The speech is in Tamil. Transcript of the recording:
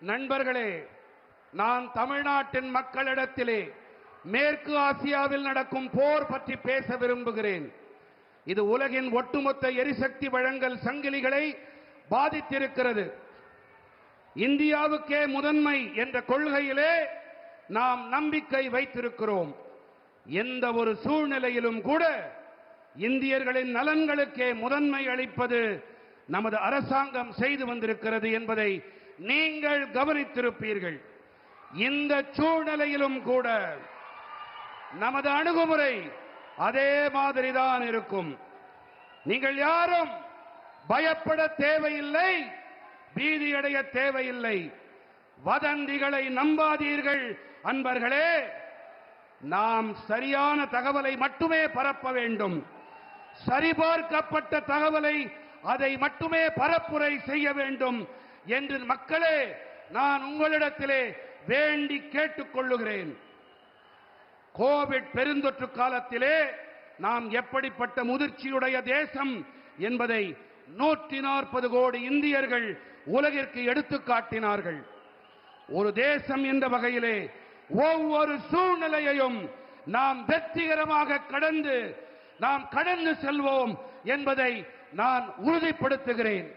நண்பர்களே, நான் தமிழ்நாட்டின் மக்களிடத்திலே மேற்கு ஆசியாவில் நடக்கும் போர் பற்றி பேச விரும்புகிறேன். இது உலகின் ஒட்டுமொத்த எரிசக்தி வழங்கல் சங்கிலிகளை பாதித்திருக்கிறது. இந்தியாவுக்கே முதன்மை என்ற கொள்கையிலே நாம் நம்பிக்கை வைத்திருக்கிறோம். எந்த ஒரு சூழ்நிலையிலும் கூட இந்தியர்களின் நலன்களுக்கே முதன்மை அளிப்பது நமது அரசாங்கம் செய்து வந்திருக்கிறது என்பதை நீங்கள் கவனித்திருப்பீர்கள். இந்த சூழ்நிலையிலும் கூட நமது அணுகுமுறை அதே மாதிரிதான் இருக்கும். நீங்கள் யாரும் பயப்பட தேவையில்லை, பீதியடைய தேவையில்லை. வதந்திகளை நம்பாதீர்கள் அன்பர்களே. நாம் சரியான தகவலை மட்டுமே பரப்ப வேண்டும். சரிபார்க்கப்பட்ட தகவலை அதை மட்டுமே பரப்புரை செய்ய வேண்டும் என்று மக்களே நான் உங்களிடத்திலே வேண்டி கேட்டுக்கொள்ளுகிறேன். கோவிட் பெருந்தொற்று காலத்திலே நாம் எப்படிப்பட்ட முதிர்ச்சியுடைய தேசம் என்பதை 140 கோடி இந்தியர்கள் உலகிற்கு எடுத்துக் காட்டினார்கள். ஒரு தேசம் என்ற வகையிலே ஒவ்வொரு சூழ்நிலையையும் நாம் வெற்றிகரமாக கடந்து செல்வோம் என்பதை நான் உறுதிப்படுத்துகிறேன்.